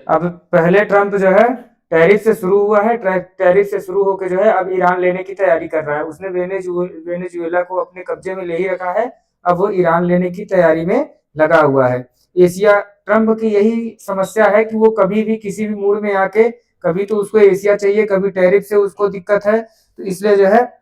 अब पहले ट्रम्प जो है टैरिफ से शुरू हुआ है, टैरिफ से शुरू होकर जो है अब ईरान लेने की तैयारी कर रहा है। उसने वेनेजुएला को अपने कब्जे में ले ही रखा है, अब वो ईरान लेने की तैयारी में लगा हुआ है। एशिया, ट्रम्प की यही समस्या है कि वो कभी भी किसी भी मूड में आके, कभी तो उसको एशिया चाहिए, कभी टैरिफ से उसको दिक्कत है, तो इसलिए जो है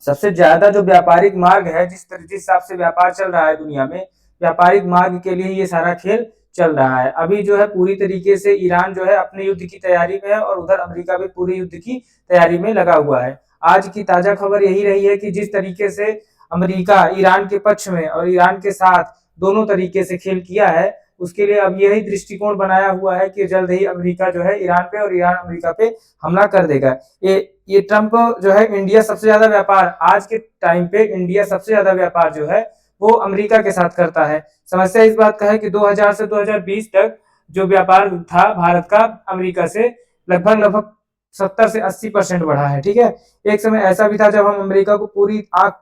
सबसे ज्यादा जो व्यापारिक मार्ग है, जिस हिसाब से व्यापार चल रहा है दुनिया में, व्यापारिक मार्ग के लिए ये सारा खेल चल रहा है। अभी जो है पूरी तरीके से ईरान जो है अपने युद्ध की तैयारी में है और उधर अमेरिका भी पूरी युद्ध की तैयारी में लगा हुआ है। आज की ताजा खबर यही रही है कि जिस तरीके से अमेरिका ईरान के पक्ष में और ईरान के साथ दोनों तरीके से खेल किया है, उसके लिए अब यही दृष्टिकोण बनाया हुआ है कि जल्द ही अमेरिका जो है ईरान पे और ईरान अमेरिका पे हमला कर देगा। ये ट्रम्प जो है, इंडिया सबसे ज्यादा व्यापार आज के टाइम पे, इंडिया सबसे ज्यादा व्यापार जो है वो अमेरिका के साथ करता है। समस्या इस बात का है कि 2000 से 2020 तक जो व्यापार था भारत का अमेरिका से, लगभग लगभग 70 से 80% बढ़ा है। ठीक है, एक समय ऐसा भी था जब हम अमेरिका को पूरी आंख,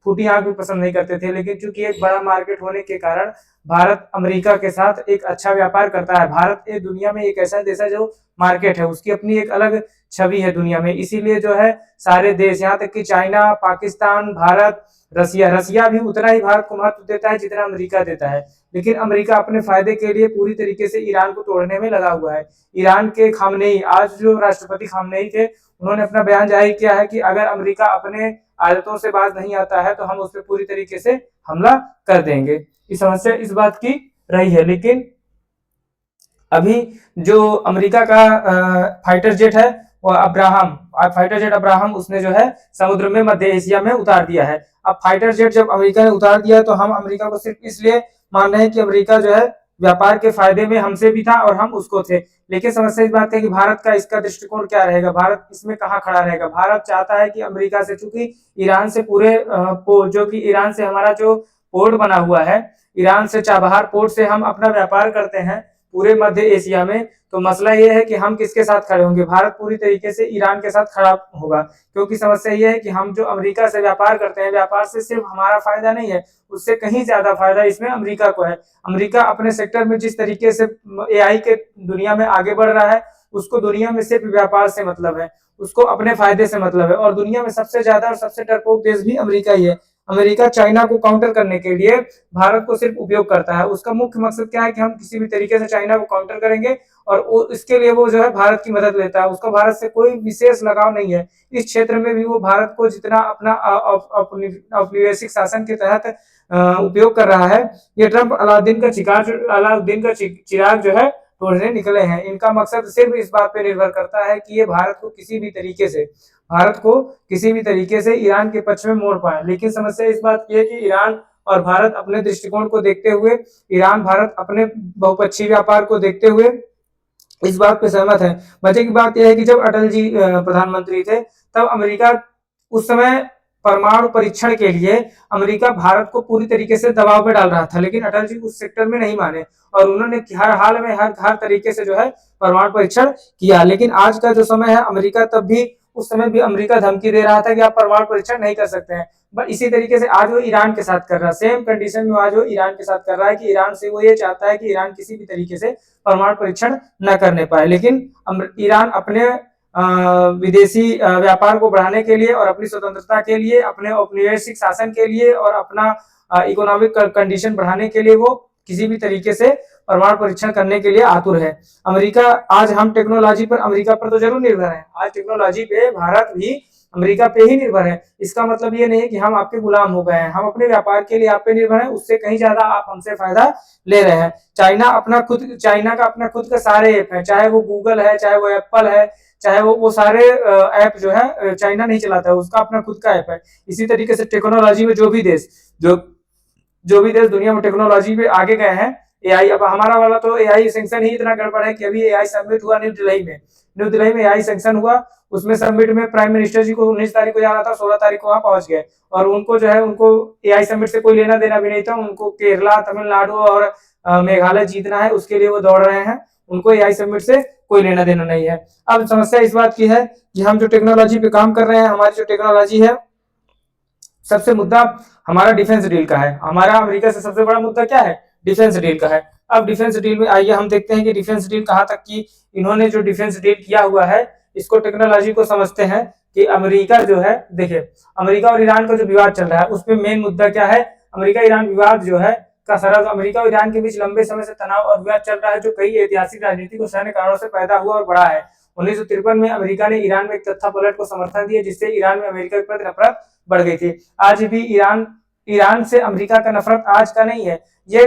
फूटी आंख भी पसंद नहीं करते थे, लेकिन चूंकि एक बड़ा मार्केट होने के कारण भारत अमेरिका के साथ एक अच्छा व्यापार करता है। भारत ये दुनिया में एक ऐसा देश है जो मार्केट है, उसकी अपनी एक अलग छवि है दुनिया में, इसीलिए जो है सारे देश, यहाँ तक कि चाइना, पाकिस्तान, भारत, रसिया भी उतना ही भारत को महत्व देता है जितना अमेरिका देता है। लेकिन अमेरिका अपने फायदे के लिए पूरी तरीके से ईरान को तोड़ने में लगा हुआ है। ईरान के खामनेई, आज जो राष्ट्रपति खामनेई थे, उन्होंने अपना बयान जारी किया है कि अगर अमेरिका अपने आदतों से बाज नहीं आता है तो हम उस पर पूरी तरीके से हमला कर देंगे। इस समस्या इस बात की रही है। लेकिन अभी जो अमेरिका का फाइटर जेट है, वो अब्राहम, फाइटर जेट अब्राहम, उसने जो है समुद्र में, मध्य एशिया में उतार दिया है। अब फाइटर जेट जब अमेरिका ने उतार दिया तो हम अमेरिका को सिर्फ इसलिए मान रहे हैं कि अमेरिका जो है व्यापार के फायदे में हमसे भी था और हम उसको थे। लेकिन समस्या इस बात है कि भारत का इसका दृष्टिकोण क्या रहेगा, भारत इसमें कहाँ खड़ा रहेगा। भारत चाहता है कि अमेरिका से, चूंकि ईरान से पूरे जो कि ईरान से हमारा जो पोर्ट बना हुआ है, ईरान से चाबहार पोर्ट से हम अपना व्यापार करते हैं पूरे मध्य एशिया में, तो मसला ये है कि हम किसके साथ खड़े होंगे। भारत पूरी तरीके से ईरान के साथ खड़ा होगा, क्योंकि समस्या ये है कि हम जो अमेरिका से व्यापार करते हैं, व्यापार से सिर्फ हमारा फायदा नहीं है, उससे कहीं ज्यादा फायदा इसमें अमेरिका को है। अमेरिका अपने सेक्टर में जिस तरीके से एआई के दुनिया में आगे बढ़ रहा है, उसको दुनिया में सिर्फ व्यापार से मतलब है, उसको अपने फायदे से मतलब है। और दुनिया में सबसे ज्यादा और सबसे डरपोक देश भी अमेरिका ही है। अमेरिका चाइना को काउंटर करने के लिए भारत को सिर्फ उपयोग करता है। उसका मुख्य मकसद क्या है कि हम किसी भी तरीके से चाइना को काउंटर करेंगे, और इसके लिए वो जो है भारत की मदद लेता है। उसका भारत से कोई विशेष लगाव नहीं है। इस क्षेत्र में भी वो भारत को जितना अपना औपनिवेशिक शासन के तहत उपयोग कर रहा है। ये ट्रम्प अलाउद्दीन का चिराग जो है तोड़ने निकले हैं। इनका मकसद सिर्फ इस बात पे निर्भर करता है कि ये भारत को किसी भी तरीके से ईरान के पक्ष में मोड़ पाए। लेकिन समस्या इस बात की है कि ईरान और भारत अपने दृष्टिकोण को देखते हुए, ईरान भारत अपने बहुपक्षीय व्यापार को देखते हुए इस बात पे सहमत है। मजे की बात यह है कि जब अटल जी प्रधानमंत्री थे, तब अमेरिका उस समय परमाणु परीक्षण के लिए अमेरिका भारत को पूरी तरीके से दबाव में डाल रहा था, लेकिन अटल जी उस सेक्टर में नहीं माने और उन्होंने हर हाल में हर तरीके से जो है परमाणु परीक्षण किया। लेकिन आज का जो समय है, अमेरिका तब भी, उस समय भी अमेरिका धमकी दे रहा था कि आप परमाणु परीक्षण नहीं कर सकते हैं। बट इसी तरीके से आज वो ईरान के साथ कर रहा है, सेम कंडीशन में आज वो ईरान के साथ कर रहा है कि ईरान से वो ये चाहता है कि ईरान किसी भी तरीके से परमाणु परीक्षण न करने पाए। लेकिन ईरान अपने विदेशी व्यापार को बढ़ाने के लिए और अपनी स्वतंत्रता के लिए, अपने औपनिवेशिक शासन के लिए और अपना इकोनॉमिक कंडीशन बढ़ाने के लिए वो किसी भी तरीके से परमाणु परीक्षण करने के लिए आतुर है। अमेरिका, आज हम टेक्नोलॉजी पर अमेरिका पर तो जरूर निर्भर है, आज टेक्नोलॉजी पे भारत भी अमेरिका पे ही निर्भर है। इसका मतलब ये नहीं है कि हम आपके गुलाम हो गए हैं, हम अपने व्यापार के लिए आप पे निर्भर है, उससे कहीं ज्यादा आप हमसे फायदा ले रहे हैं। चाइना का अपना खुद का सारे ऐप है, चाहे वो गूगल है, चाहे वो एप्पल है, चाहे वो सारे ऐप जो है चाइना नहीं चलाता है, उसका अपना खुद का ऐप है। इसी तरीके से टेक्नोलॉजी में जो भी देश दुनिया में टेक्नोलॉजी पे आगे गए हैं, एआई, अब हमारा वाला तो एआई सेंक्शन ही इतना गड़बड़ है कि अभी एआई सबमिट हुआ न्यू दिल्ली में एआई सेंक्शन हुआ, उसमें सबमिट में प्राइम मिनिस्टर जी को 19 तारीख को जाना था, 16 तारीख को वहां पहुंच गए और उनको जो है, उनको एआई सबमिट से कोई लेना देना भी नहीं था। उनको केरला, तमिलनाडु और मेघालय जीतना है, उसके लिए वो दौड़ रहे हैं, उनको एआई सबमिट से कोई लेना देना नहीं है। अब समस्या इस बात की है कि हम जो टेक्नोलॉजी पे काम कर रहे हैं, हमारी जो टेक्नोलॉजी है, सबसे मुद्दा हमारा डिफेंस डील का है। हमारा अमेरिका से सबसे बड़ा मुद्दा क्या है? डिफेंस डील का है। अब डिफेंस डील में आइए हम देखते हैं कि डिफेंस डील कहाँ तक की इन्होंने जो डिफेंस डील किया हुआ है इसको टेक्नोलॉजी को समझते हैं कि अमेरिका जो है, देखिए अमेरिका और ईरान का जो विवाद चल रहा है उसमें मेन मुद्दा क्या है, अमेरिका ईरान विवाद जो है का सरल अमेरिका और ईरान के बीच लंबे समय से तनाव और विवाद चल रहा है जो कई ऐतिहासिक राजनीतिक और सैन्य कारणों से पैदा हुआ और बढ़ा है। 1953 में अमेरिका ने ईरान में एक तत्थापलट को समर्थन दिया जिससे ईरान में अमेरिका के प्रति नफरत बढ़ गई थी। आज भी ईरान से अमेरिका का नफरत आज का नहीं है, ये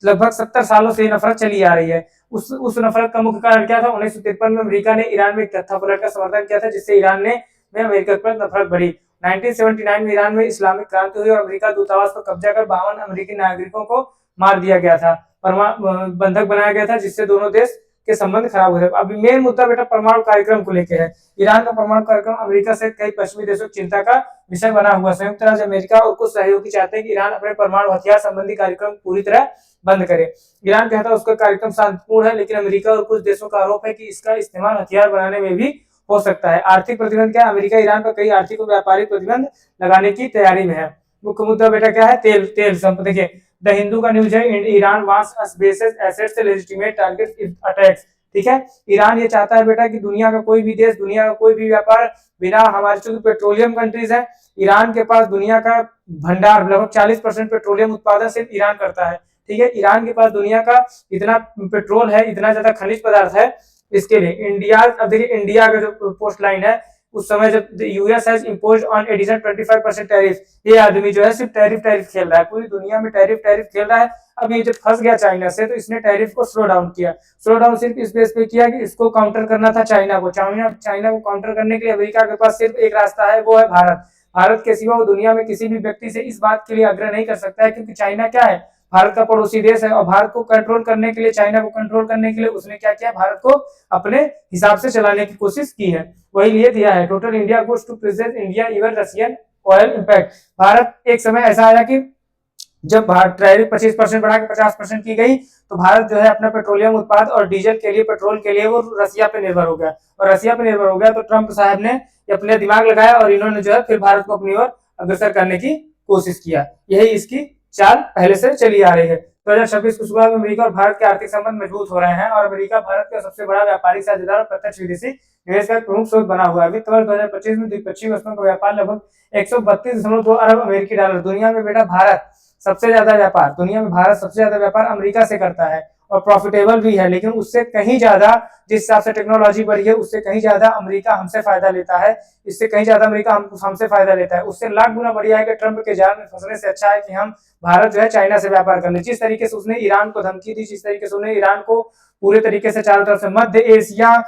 लगभग 70 सालों से नफरत चली आ रही है। उस नफरत का मुख्य कारण क्या था, 1953 में अमेरिका ने ईरान में एक तत्थापलट का समर्थन किया था जिससे ईरान में अमेरिका पर नफरत बढ़ी। 1979 में ईरान में इस्लामिक क्रांति हुई और अमेरिका दूतावास पर कब्जा कर 52 अमेरिकी नागरिकों को मार दिया गया था, बंधक बनाया गया था जिससे दोनों देश के संबंध खराब हो गए। अभी मेन मुद्दा बेटा परमाणु कार्यक्रम को लेकर है। ईरान का परमाणु कार्यक्रम अमेरिका से कई पश्चिमी देशों की चिंता का विषय बना हुआ। संयुक्त राज्य अमेरिका और कुछ सहयोगी चाहते हैं कि ईरान अपने परमाणु हथियार संबंधी कार्यक्रम पूरी तरह बंद करे। ईरान कहता है उसका कार्यक्रम शांतिपूर्ण है, लेकिन अमेरिका और कुछ देशों का आरोप है कि इसका इस्तेमाल हथियार बनाने में भी हो सकता है। आर्थिक प्रतिबंध क्या है, अमेरिका ईरान पर कई आर्थिक और व्यापारिक प्रतिबंध लगाने की तैयारी में है। मुख्य मुद्दा बेटा क्या है, तेल संपत्ति। देखिए द हिंदू का न्यूज है, Iran wants us bases assets से लेजिटिमेट टारगेट इफ अटैक्स। ठीक है, ईरान ये चाहता है बेटा कि दुनिया का कोई भी देश, दुनिया का कोई भी व्यापार बिना हमारे, चूंकि पेट्रोलियम कंट्रीज है, ईरान के पास दुनिया का भंडार लगभग 40% पेट्रोलियम उत्पादन सिर्फ ईरान करता है। ठीक है, ईरान के पास दुनिया का इतना पेट्रोल है, इतना ज्यादा खनिज पदार्थ है, इसके लिए इंडिया, अब देखिए इंडिया का जो पोस्ट लाइन है उस समय जब US has imposed on additional 25% tariff, ये आदमी जो है सिर्फ टैरिफ खेल रहा है, पूरी दुनिया में टैरिफ खेल रहा है। अब ये जब फंस गया चाइना से तो इसने टैरिफ को स्लो डाउन किया। स्लो डाउन सिर्फ इस बेस पे किया कि इसको काउंटर करना था चाइना को। चाइना को काउंटर करने के लिए अमेरिका के पास सिर्फ एक रास्ता है, वो है भारत। भारत के सिवा वो दुनिया में किसी भी व्यक्ति से इस बात के लिए आग्रह नहीं कर सकता है, क्योंकि चाइना क्या है, भारत का पड़ोसी देश है, और भारत को कंट्रोल करने के लिए, चाइना को कंट्रोल करने के लिए उसने क्या किया, भारत को अपने हिसाब से चलाने की कोशिश की है। वही लिए दिया है, total India goes to present India even Russian oil impact. Bharat एक समय ऐसा आया कि जब टैरिफ 25% बढ़ा के 50% की गई तो भारत जो है अपना पेट्रोलियम उत्पाद और डीजल के लिए, पेट्रोल के लिए वो रसिया पे निर्भर हो गया, और रसिया पे निर्भर हो गया तो ट्रंप साहब ने अपने दिमाग लगाया और इन्होंने जो है फिर भारत को अपनी ओर अग्रसर करने की कोशिश किया। यही इसकी चाल पहले से चली आ रही है। 2026 की शुरुआत में अमेरिका और भारत के आर्थिक संबंध मजबूत हो रहे हैं और अमेरिका भारत का सबसे बड़ा व्यापारिक साझेदार और प्रत्यक्ष विदेशी निवेश का प्रमुख स्रोत बना हुआ है। वित्त वर्ष 2025 में द्विपक्षीय वस्तुओं का व्यापार लगभग 132.2 अरब अमेरिकी डॉलर। दुनिया में बेटा भारत सबसे ज्यादा व्यापार, दुनिया में भारत सबसे ज्यादा व्यापार अमेरिका से करता है और प्रॉफिटेबल भी है, लेकिन उससे कहीं ज्यादा, जिस हिसाब से टेक्नोलॉजी बढ़ी है उससे कहीं ज्यादा अमेरिका हमसे फायदा लेता है, इससे कहीं ज्यादा अमेरिका हमसे फायदा लेता है। उससे लाख गुना बढ़िया है कि ट्रंप के जाल में फंसने से अच्छा है कि हम भारत जो है चाइना से व्यापार कर ले। जिस तरीके से उसने ईरान को धमकी दी, जिस तरीके से उसने ईरान को पूरे तरीके से चारों तरफ से मध्य एशिया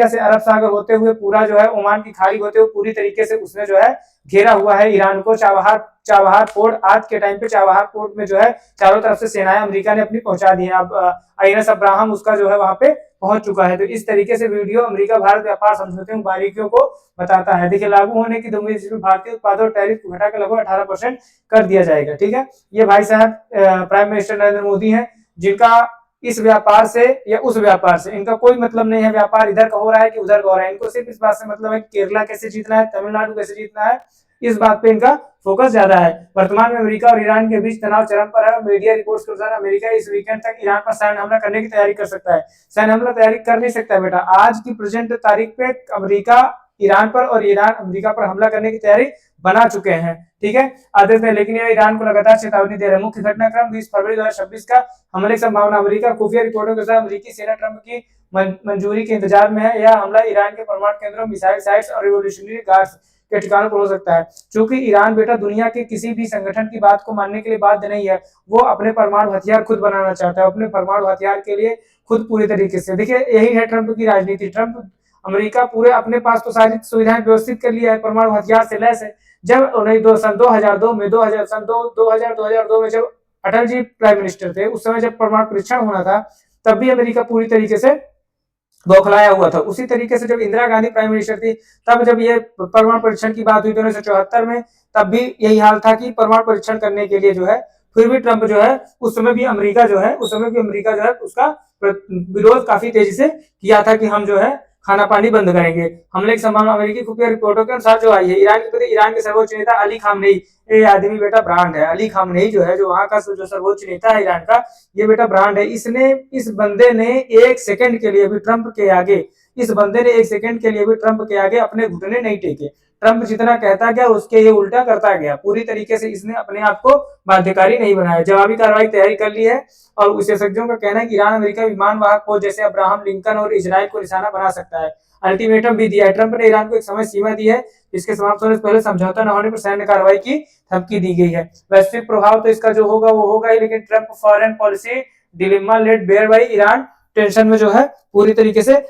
से अरब सागर होते हुए पूरा जो है ओमान की खाड़ी होते हुए पूरी तरीके से उसने जो है घेरा हुआ है ईरान को। चाबहार पोर्ट, आज के टाइम पे चाबहार पोर्ट में जो है चारों तरफ से सेनाएं अमेरिका ने अपनी पहुंचा दी है। अब आईएनएस अब्राहम उसका जो है वहां पे पहुंच चुका है। तो इस तरीके से वीडियो अमेरिका भारत व्यापार समझौते में बारीकियों को बताता है। देखिए लागू होने की उम्मीद, जिसमें भारतीय उत्पादों और टैरिफ को घटाकर लगभग 18% कर दिया जाएगा। ठीक है, ये भाई साहब प्राइम मिनिस्टर नरेंद्र मोदी हैं, जिनका इस व्यापार से या उस व्यापार से इनका कोई मतलब नहीं है, व्यापार इधर का हो रहा है कि उधर का हो रहा है। इनको सिर्फ इस बात से मतलब है कि केरला कैसे जीतना है, तमिलनाडु कैसे जीतना है, इस बात पे इनका फोकस ज्यादा है। वर्तमान में अमेरिका और ईरान के बीच तनाव चरम पर है। मीडिया रिपोर्ट्स के अनुसार अमेरिका इस वीकेंड तक ईरान पर सैन्य हमला करने की तैयारी कर सकता है। सैन्य हमला तैयारी कर नहीं सकता बेटा, आज की प्रेजेंट तारीख पे अमेरिका ईरान पर और ईरान अमेरिका पर हमला करने की तैयारी बना चुके हैं। ठीक है, आदेश है, लेकिन यह ईरान को लगातार चेतावनी दे रहे हैं। मुख्य घटनाक्रम 20 फरवरी 2026 का हमले की संभावना। अमेरिका खुफिया रिपोर्टों के साथ अमेरिकी सेना ट्रंप की मंजूरी के इंतजार में है। यह हमला ईरान के परमाणु केंद्रों, मिसाइल साइट्स और रिवोल्यूशनरी गार्ड्स के ठिकानों पर हो सकता है। चूंकि ईरान बेटा दुनिया के किसी भी संगठन की बात को मानने के लिए बाध्य नहीं है, वो अपने परमाणु हथियार खुद बनाना चाहता है, अपने परमाणु हथियार के लिए खुद पूरी तरीके से। देखिए यही है ट्रंप की राजनीति। ट्रंप, अमेरिका पूरे अपने पास तो सारी सुविधाएं व्यवस्थित कर लिया है, परमाणु हथियार से लैस है। जब सन 2002 में 2002 में जब अटल जी प्राइम मिनिस्टर थे, उस समय जब परमाणु परीक्षण होना था तब भी अमेरिका पूरी तरीके से बौखलाया हुआ था। उसी तरीके से जब इंदिरा गांधी प्राइम मिनिस्टर थी, तब जब ये परमाणु परीक्षण की बात हुई 1974 में, तब भी यही हाल था कि परमाणु परीक्षण करने के लिए जो है, फिर भी ट्रंप जो है उस समय भी अमेरिका जो है उसका विरोध काफी तेजी से किया था कि हम जो है खाना पानी बंद करेंगे। हमले की संभावना अमेरिकी खुफिया रिपोर्टों के अनुसार जो आई है। ईरान के सर्वोच्च नेता अली खामनेई, ये आदमी बेटा ब्रांड है। अली खामनेई जो है, जो वहां का जो सर्वोच्च नेता है ईरान का, ये बेटा ब्रांड है। इस बंदे ने एक सेकंड के लिए भी ट्रंप के आगे, इस बंदे ने एक सेकंड के लिए भी ट्रंप के आगे अपने घुटने नहीं टेके। ट्रंप जितना कहता गया उसके ये उल्टा करता गया। पूरी तरीके से इसने अपने आप को बाध्यकारी नहीं बनाया। जवाबी कार्रवाई तैयारी कर ली है और विशेषज्ञों का कहना है कि ईरान अमेरिका विमान वाहक पोत जैसे अब्राहम लिंकन और इजराइल को निशाना बना सकता है। अल्टीमेटम भी दिया है। ट्रंप ने ईरान को एक समय सीमा दी है, इसके समाप्त होने से पहले समझौता न होने पर सैन्य कार्रवाई की धमकी दी गई है। वैश्विक प्रभाव तो इसका जो होगा वो होगा ही, लेकिन Trump foreign policy dilemma laid bare by Iran tension में जो है पूरी तरीके से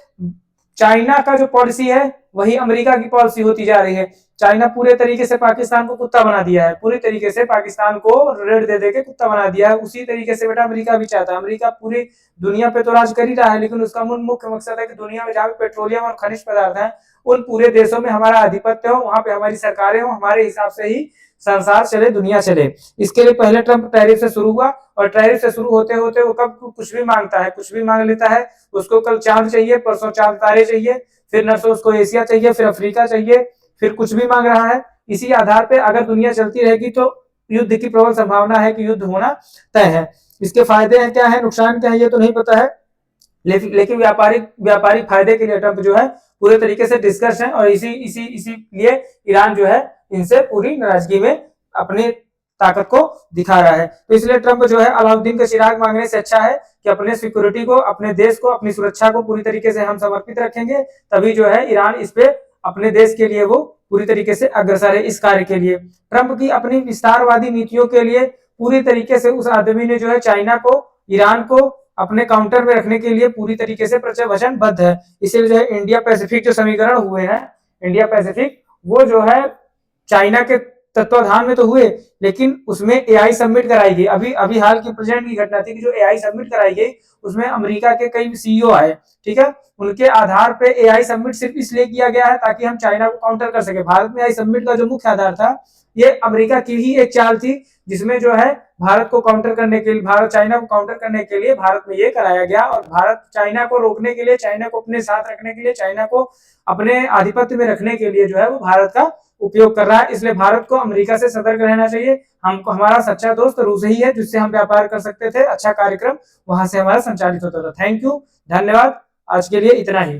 चाइना का जो पॉलिसी है वही अमेरिका की पॉलिसी होती जा रही है। चाइना पूरे तरीके से पाकिस्तान को कुत्ता बना दिया है, पूरी तरीके से पाकिस्तान को रेड दे के कुत्ता बना दिया है। उसी तरीके से बेटा अमेरिका भी चाहता है। अमेरिका पूरी दुनिया पे तो राज कर ही रहा है, लेकिन उसका मुख्य मकसद है कि दुनिया में जहाँ पे पेट्रोलियम और खनिज पदार्थ है उन पूरे देशों में हमारा आधिपत्य हो, वहां पे हमारी सरकारें हो, हमारे हिसाब से ही संसार चले, दुनिया चले। इसके लिए पहले ट्रंप टैरिफ से शुरू हुआ और टैरिफ से शुरू होते होते वो कब कुछ भी मांगता है, कुछ भी मांग लेता है। उसको कल चांद चाहिए, परसों चांद तारे चाहिए, फिर नरसों उसको एशिया चाहिए, फिर अफ्रीका चाहिए, फिर कुछ भी मांग रहा है। इसी आधार पे अगर दुनिया चलती रहेगी तो युद्ध की प्रबल संभावना है कि युद्ध होना तय है। इसके फायदे हैं क्या है, नुकसान क्या है, ये तो नहीं पता है, लेकिन व्यापारिक फायदे के लिए ट्रंप जो है पूरे तरीके से डिस्कस है और इसीलिए ईरान जो है इनसे पूरी नाराजगी में अपनी ताकत को दिखा रहा है। तो इसलिए ट्रंप जो है अलाउद्दीन का चिराग मांगने से अच्छा है कि अपने सिक्योरिटी को, अपने देश को, अपनी सुरक्षा को पूरी तरीके से हम समर्पित रखेंगे, तभी जो है ईरान इस पे अपने देश के लिए वो पूरी तरीके से अग्रसर है इस कार्य के लिए। ट्रंप की अपनी विस्तारवादी नीतियों के लिए पूरी तरीके से उस आदमी ने जो है चाइना को, ईरान को अपने काउंटर में रखने के लिए पूरी तरीके से वचनबद्ध है। इसीलिए जो है इंडिया पैसिफिक जो समीकरण हुए हैं, इंडिया पैसिफिक, वो जो है चाइना के तत्वाधान में तो हुए, लेकिन उसमें एआई सबमिट कराई गई। अभी हाल की प्रेजेंट की घटना थी कि जो एआई सबमिट कराई गई उसमें अमेरिका के कई सीईओ आए, ठीक है, उनके आधार पे एआई सबमिट सिर्फ इसलिए किया गया है ताकि हम चाइना को काउंटर कर सके। भारत में एआई सबमिट का जो मुख्य आधार था ये अमेरिका की ही एक चाल थी, जिसमें जो है भारत को काउंटर करने के लिए, भारत चाइना को काउंटर करने के लिए भारत में ये कराया गया और भारत चाइना को रोकने के लिए, चाइना को अपने साथ रखने के लिए, चाइना को अपने आधिपत्य में रखने के लिए जो है वो भारत का उपयोग कर रहा है। इसलिए भारत को अमेरिका से सतर्क रहना चाहिए। हमको, हमारा सच्चा दोस्त रूस ही है जिससे हम व्यापार कर सकते थे, अच्छा कार्यक्रम वहां से हमारा संचालित होता था। थैंक यू, धन्यवाद, आज के लिए इतना ही।